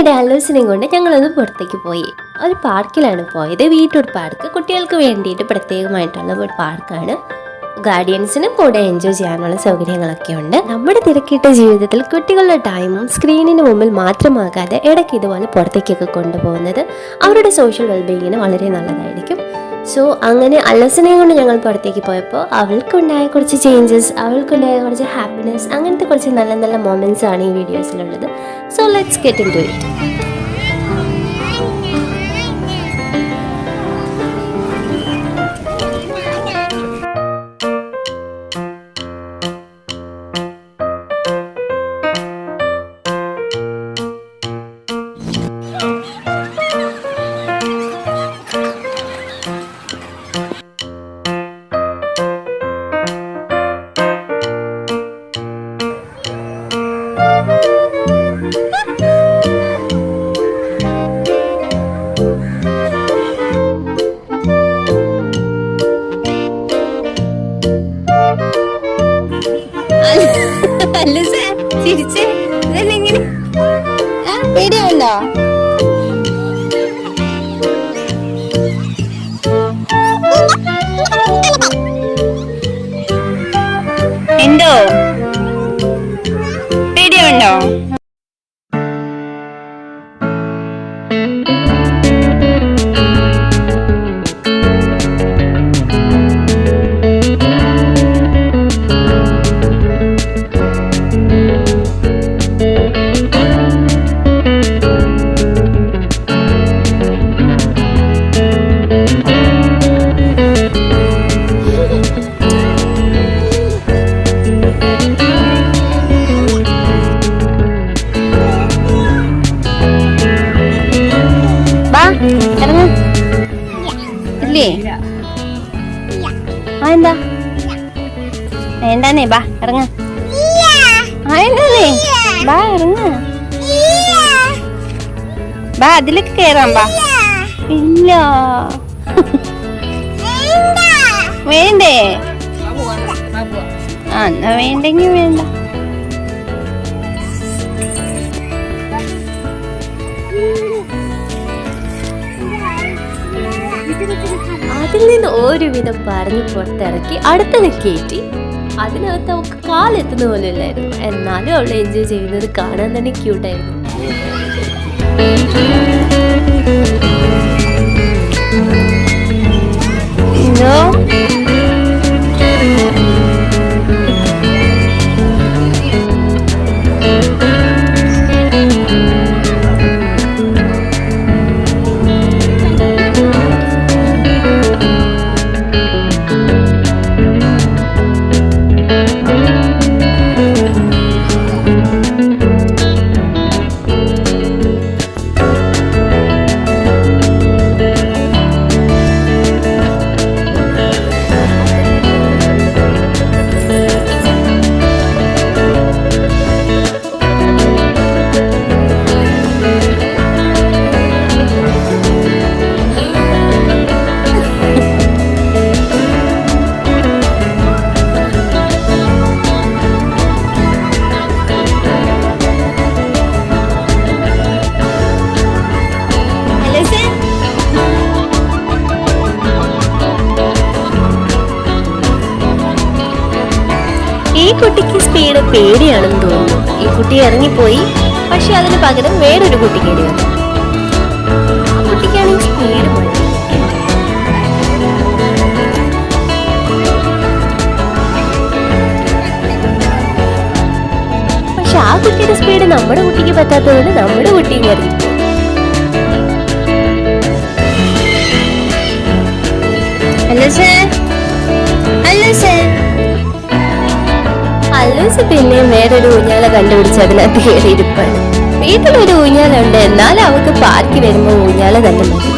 അതിനിടെ അല്ലൂസിനെയും കൊണ്ട് ഞങ്ങളൊന്ന് പുറത്തേക്ക് പോയി. ഒരു പാർക്കിലാണ് പോയത്. വീട്ടൂർ പാർക്ക്, കുട്ടികൾക്ക് വേണ്ടിയിട്ട് പ്രത്യേകമായിട്ടുള്ള ഒരു പാർക്കാണ്. ഗാർഡിയൻസിനും കൂടെ എൻജോയ് ചെയ്യാനുള്ള സൗകര്യങ്ങളൊക്കെ ഉണ്ട്. നമ്മുടെ തിരക്കിട്ട ജീവിതത്തിൽ കുട്ടികളുടെ ടൈമും സ്ക്രീനിന് മുമ്പിൽ മാത്രമാകാതെ ഇടയ്ക്ക് ഇതുപോലെ പുറത്തേക്കൊക്കെ കൊണ്ടുപോകുന്നത് അവരുടെ സോഷ്യൽ വെൽബീയിങ്ങിന് വളരെ നല്ലതായിരിക്കും. സോ അങ്ങനെ അല്ലസിനെയും കൊണ്ട് ഞങ്ങൾ പുറത്തേക്ക് പോയപ്പോൾ അവൾക്കുണ്ടായ കുറച്ച് ചേഞ്ചസ്, അവൾക്കുണ്ടായ കുറച്ച് ഹാപ്പിനെസ്, അങ്ങനത്തെ കുറച്ച് നല്ല നല്ല മൊമെൻറ്റ്സ് ആണ് ഈ വീഡിയോസിലുള്ളത്. So let's get into it. പേടിയുണ്ടോ? എന്തോ പേടിയുണ്ടോ? ഇല്ലേ? എന്താ വേണ്ടാന്നേ? ബാ ഇറങ്ങ. എന്താന്നേ? ബാ ഇറങ്ങ. ബാ അതിലേക്ക് കേറാം. ബാ. ഇല്ല വേണ്ടേ? ആ എന്നാ വേണ്ടെങ്കി വേണ്ട. അതിൽ നിന്ന് ഒരുവിധം പറഞ്ഞ് പുറത്തിറക്കി അടുത്തത് കയറ്റി. അതിനകത്ത് അവൾക്ക് കാലെത്തുന്ന പോലെ ഇല്ലായിരുന്നു. എന്നാലും അവൾ എൻജോയ് ചെയ്യുന്നത് കാണാൻ തന്നെ ക്യൂട്ടായിരുന്നു. എന്തോ ഈ കുട്ടിക്ക് സ്പീഡ് പേടിയാണെന്ന് തോന്നുന്നു. ഈ കുട്ടി ഇറങ്ങിപ്പോയി. പക്ഷെ അതിന് പകരം വേറൊരു കുട്ടി കയറി വന്നു. ആ കുട്ടിക്കാണെങ്കിൽ സ്പീഡ് മതി. പക്ഷെ ആ കുട്ടിയുടെ സ്പീഡ് നമ്മുടെ കുട്ടിക്ക് പറ്റാത്തതുകൊണ്ട് നമ്മുടെ കുട്ടിയും കയറി. അല്ലൂസ് പിന്നെ വേറൊരു ഊഞ്ഞാല കണ്ടുപിടിച്ച് അതിനകത്ത് കയറിയിരിപ്പാണ്. വീട്ടിലൊരു ഊഞ്ഞാലുണ്ട്, എന്നാലും അവൾക്ക് പാർക്കിൽ വരുമ്പോൾ ഊഞ്ഞാല തന്നെ മതി.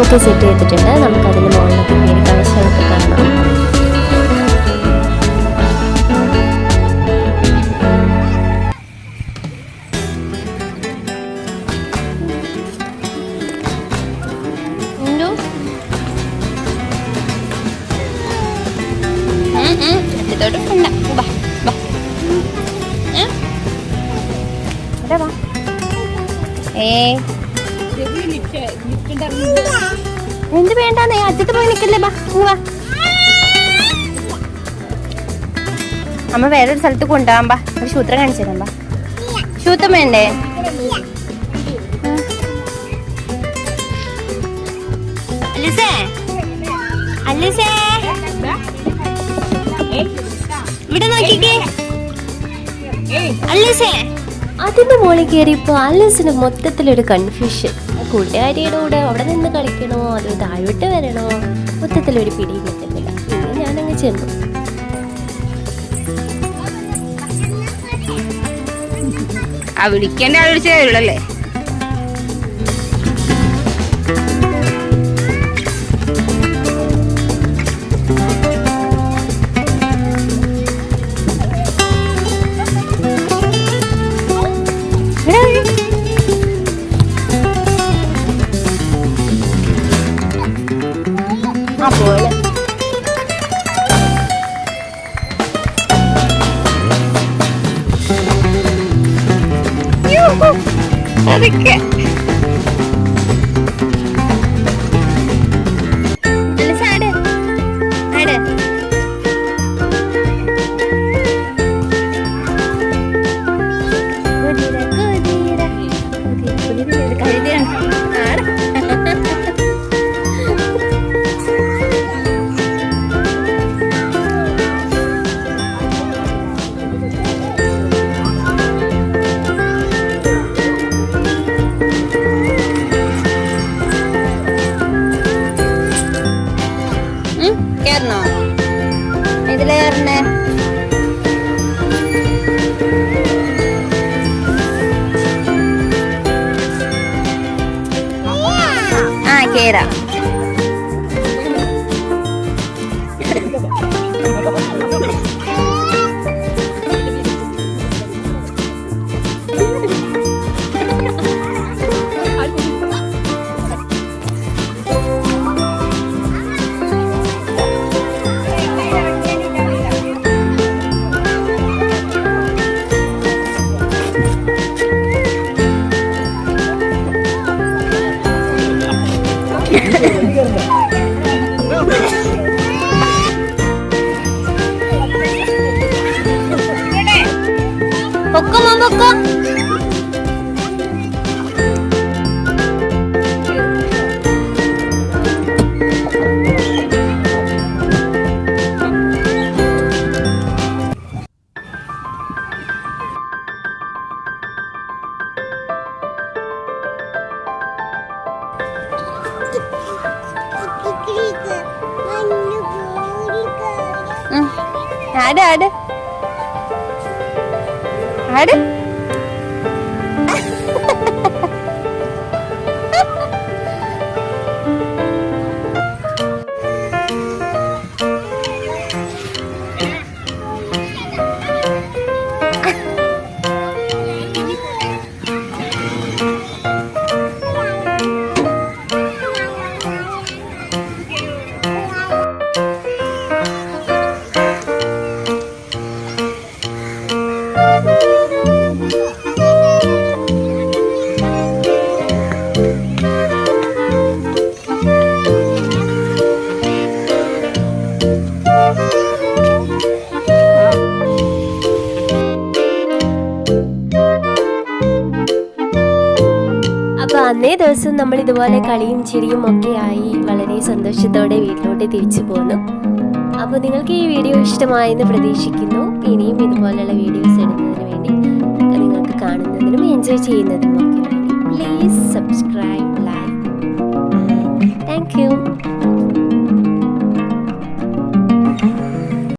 ഒക്കെ സെറ്റ് ചെയ്തിട്ടുണ്ട്. നമുക്കതിന് മുകളിലൊക്കെ കയറി കാഴ്ചകളൊക്കെ കാണാം. എന്ത് വേണ്ടെന്നേ, അറ്റത്ത് പോയി നിൽക്കല്ലേ. വാ, അമ്മ വേറൊരു സ്ഥലത്ത് കൊണ്ടുപോകാൻ. ബാ, ഒരു സൂത്രം കാണിച്ചു തരാം. ബാ, സൂത്രം വേണ്ടേ? ഇവിടെ നോക്കിക്കേ. അതിന്റെ മുകളിൽ കയറിയപ്പോ അലീസിന് മൊത്തത്തിലൊരു കൺഫ്യൂഷൻ. കൂട്ടുകാരിയുടെ കൂടെ അവിടെ നിന്ന് കളിക്കണോ അതോ താഴോട്ട് വരണോ, മൊത്തത്തിലൊരു പിടിയും കിട്ടുന്നില്ല. പിന്നെ ഞാനങ്ങ് ചെന്നു. വിളിക്കേണ്ട ആൾ വിളിച്ചല്ലേ. അതൊക്കെ ഇതിലെ കയറണേ. കേറാ. ആട് ആട് ആട്. അപ്പോൾ അന്നേ ദിവസം നമ്മൾ ഇതുപോലെ കളിയും ചിരിയും ഒക്കെ ആയി വളരെ സന്തോഷത്തോടെ വീട്ടിലോട്ട് തിരിച്ചു പോന്നു. അപ്പോൾ നിങ്ങൾക്ക് ഈ വീഡിയോ ഇഷ്ടമായെന്ന് പ്രതീക്ഷിക്കുന്നു. ഇനിയും ഇതുപോലെയുള്ള വീഡിയോസ് ഇടുന്നതിന് വേണ്ടി, നിങ്ങൾക്ക് കാണുന്നതിനും എൻജോയ് ചെയ്യുന്നതിനും ഒക്കെ വേണ്ടി please subscribe, like. Thank you.